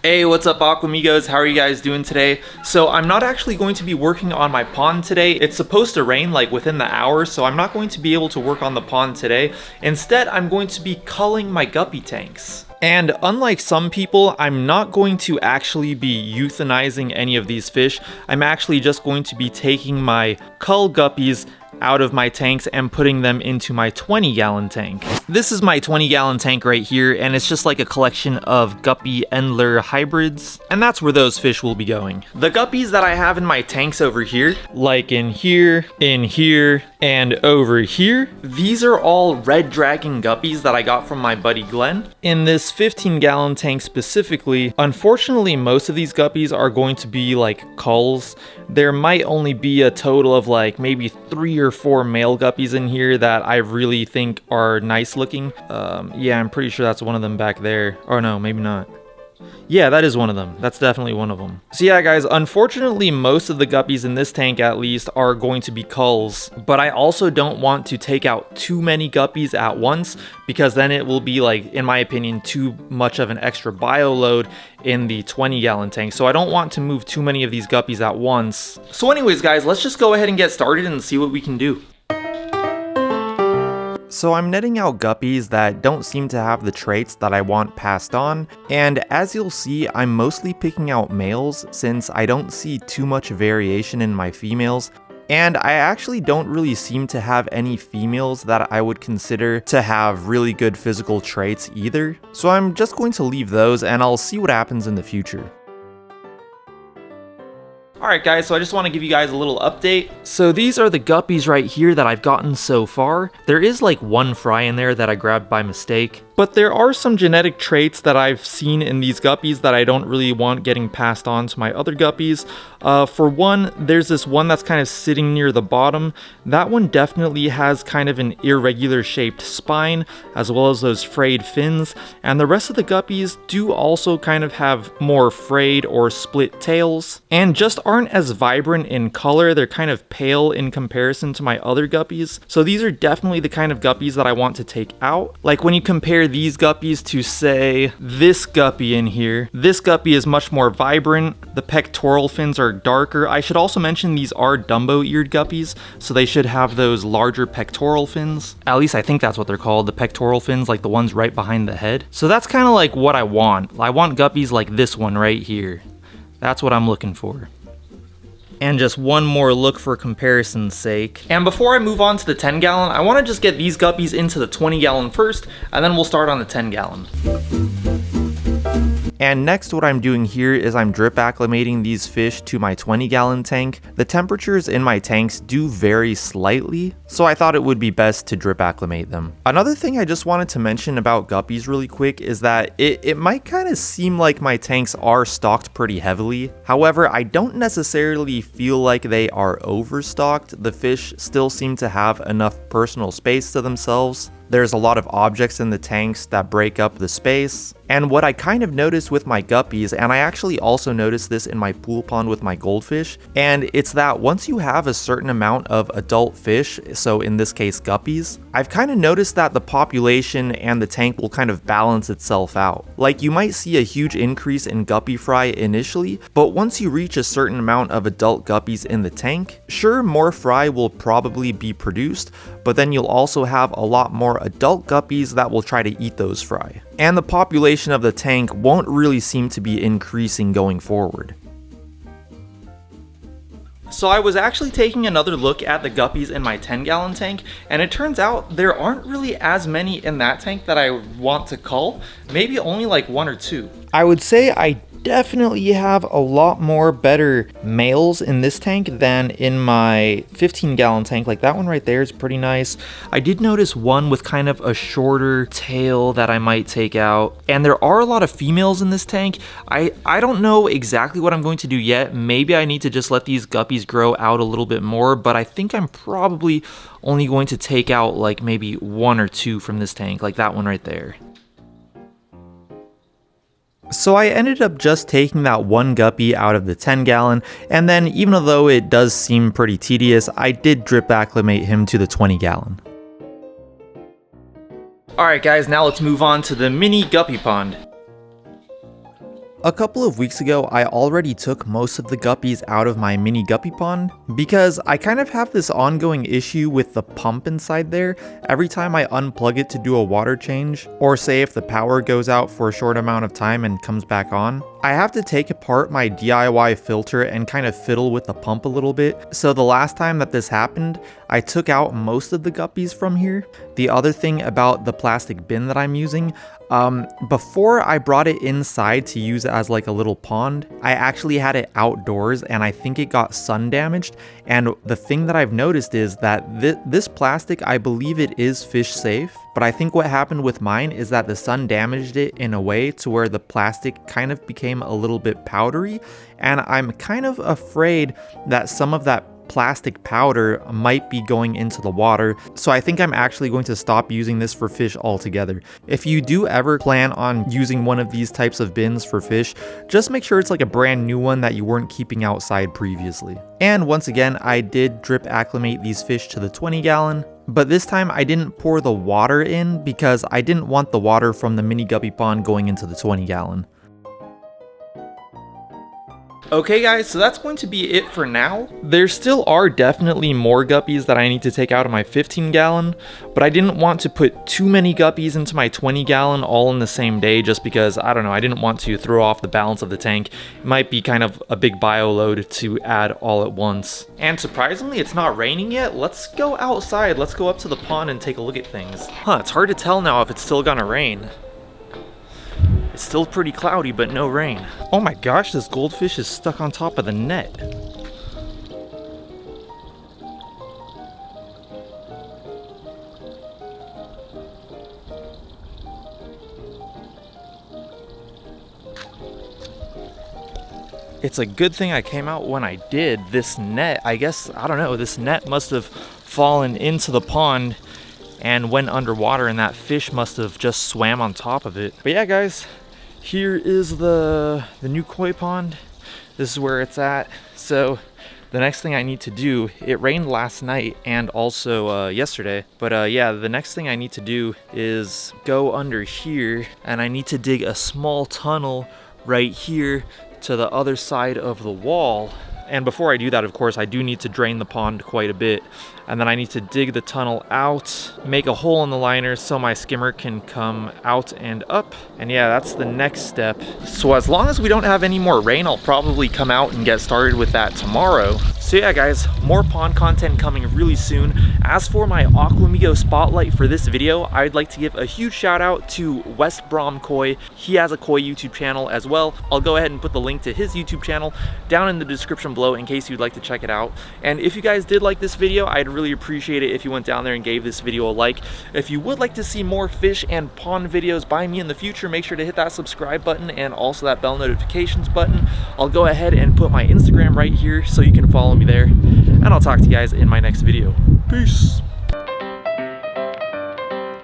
Hey, what's up Aquamigos? How are you guys doing today? So I'm not actually going to be working on my pond today. It's supposed to rain like within the hour, so I'm not going to be able to work on the pond today. Instead, I'm going to be culling my guppy tanks. And unlike some people, I'm not going to actually be euthanizing any of these fish. I'm actually just going to be taking my cull guppies out of my tanks and putting them into my 20-gallon tank. This is my 20-gallon tank right here, and it's just like a collection of guppy endler hybrids, and that's where those fish will be going. The guppies that I have in my tanks over here, like in here, and over here, these are all red dragon guppies that I got from my buddy Glenn. In this 15-gallon tank specifically, unfortunately most of these guppies are going to be like culls. There might only be a total of like maybe 3 or 4 male guppies in here that I really think are nice looking. Yeah, I'm pretty sure that's one of them back there. Or no, maybe not. Yeah, that is one of them. That's definitely one of them. So yeah, guys, unfortunately, most of the guppies in this tank, at least, are going to be culls. But I also don't want to take out too many guppies at once, because then it will be, like, in my opinion, too much of an extra bio load in the 20-gallon tank. So I don't want to move too many of these guppies at once. So anyways, guys, let's just go ahead and get started and see what we can do. So I'm netting out guppies that don't seem to have the traits that I want passed on, and as you'll see, I'm mostly picking out males since I don't see too much variation in my females, and I actually don't really seem to have any females that I would consider to have really good physical traits either, so I'm just going to leave those and I'll see what happens in the future. Alright guys, so I just want to give you guys a little update. So these are the guppies right here that I've gotten so far. There is like one fry in there that I grabbed by mistake. But there are some genetic traits that I've seen in these guppies that I don't really want getting passed on to my other guppies. For one, there's this one that's kind of sitting near the bottom. That one definitely has kind of an irregular shaped spine, as well as those frayed fins. And the rest of the guppies do also kind of have more frayed or split tails, and just aren't as vibrant in color. They're kind of pale in comparison to my other guppies. So these are definitely the kind of guppies that I want to take out. Like when you compare these guppies to, say, this guppy in here, this guppy is much more vibrant. The pectoral fins are darker. I should also mention these are Dumbo-eared guppies, so they should have those larger pectoral fins. At least I think that's what they're called, the pectoral fins, like the ones right behind the head. So that's kind of like what I want. I want guppies like this one right here. That's what I'm looking for. And just one more look for comparison's sake. And before I move on to the 10-gallon, I want to just get these guppies into the 20-gallon first, and then we'll start on the 10-gallon. And next, what I'm doing here is I'm drip acclimating these fish to my 20-gallon tank. The temperatures in my tanks do vary slightly, so I thought it would be best to drip acclimate them. Another thing I just wanted to mention about guppies really quick is that it might kind of seem like my tanks are stocked pretty heavily. However, I don't necessarily feel like they are overstocked. The fish still seem to have enough personal space to themselves. There's a lot of objects in the tanks that break up the space. And what I kind of noticed with my guppies, and I actually also noticed this in my pool pond with my goldfish, and it's that once you have a certain amount of adult fish, so in this case guppies, I've kind of noticed that the population and the tank will kind of balance itself out. Like you might see a huge increase in guppy fry initially, but once you reach a certain amount of adult guppies in the tank, sure, more fry will probably be produced, but then you'll also have a lot more adult guppies that will try to eat those fry. And the population of the tank won't really seem to be increasing going forward. So I was actually taking another look at the guppies in my 10-gallon tank, and it turns out there aren't really as many in that tank that I want to cull. Maybe only like 1 or 2. I would say I definitely have a lot more better males in this tank than in my 15-gallon tank. Like that one right there is pretty nice. I did notice one with kind of a shorter tail that I might take out, and there are a lot of females in this tank. I don't know exactly what I'm going to do yet. Maybe I need to just let these guppies grow out a little bit more, but I think I'm probably only going to take out like maybe 1 or 2 from this tank, like that one right there. So I ended up just taking that one guppy out of the 10-gallon, and then even though it does seem pretty tedious, I did drip acclimate him to the 20-gallon. Alright guys, now let's move on to the mini guppy pond. A couple of weeks ago, I already took most of the guppies out of my mini guppy pond because I kind of have this ongoing issue with the pump inside there. Every time I unplug it to do a water change, or say if the power goes out for a short amount of time and comes back on, I have to take apart my DIY filter and kind of fiddle with the pump a little bit. So the last time that this happened, I took out most of the guppies from here. The other thing about the plastic bin that I'm using, before I brought it inside to use it as like a little pond, I actually had it outdoors and I think it got sun damaged. And the thing that I've noticed is that this plastic, I believe it is fish safe, but I think what happened with mine is that the sun damaged it in a way to where the plastic kind of became a little bit powdery, and I'm kind of afraid that some of that plastic powder might be going into the water, so I think I'm actually going to stop using this for fish altogether. If you do ever plan on using one of these types of bins for fish, just make sure it's like a brand new one that you weren't keeping outside previously. And once again, I did drip acclimate these fish to the 20 gallon, but this time I didn't pour the water in because I didn't want the water from the mini guppy pond going into the 20 gallon. Okay guys, so that's going to be it for now. There still are definitely more guppies that I need to take out of my 15 gallon, but I didn't want to put too many guppies into my 20 gallon all in the same day just because, I don't know, I didn't want to throw off the balance of the tank. It might be kind of a big bio load to add all at once. And surprisingly, it's not raining yet. Let's go outside. Let's go up to the pond and take a look at things. It's hard to tell now if it's still gonna rain. It's still pretty cloudy, but no rain. Oh my gosh, this goldfish is stuck on top of the net. It's a good thing I came out when I did. This net, I guess, I don't know, this net must have fallen into the pond and went underwater, and that fish must have just swam on top of it. But yeah guys, here is the new koi pond. This is where it's at. So the next thing I need to do, it rained last night and also yesterday, but yeah, the next thing I need to do is go under here, and I need to dig a small tunnel right here to the other side of the wall. And before I do that, of course, I do need to drain the pond quite a bit. And then I need to dig the tunnel out, make a hole in the liner so my skimmer can come out and up. And yeah, that's the next step. So as long as we don't have any more rain, I'll probably come out and get started with that tomorrow. So yeah guys, more pond content coming really soon. As for my Aquamigos spotlight for this video, I'd like to give a huge shout out to West Brom Koi. He has a koi YouTube channel as well. I'll go ahead and put the link to his YouTube channel down in the description below in case you'd like to check it out. And if you guys did like this video, I'd really appreciate it if you went down there and gave this video a like. If you would like to see more fish and pond videos by me in the future, make sure to hit that subscribe button and also that bell notifications button. I'll go ahead and put my Instagram right here so you can follow me there, and I'll talk to you guys in my next video. Peace.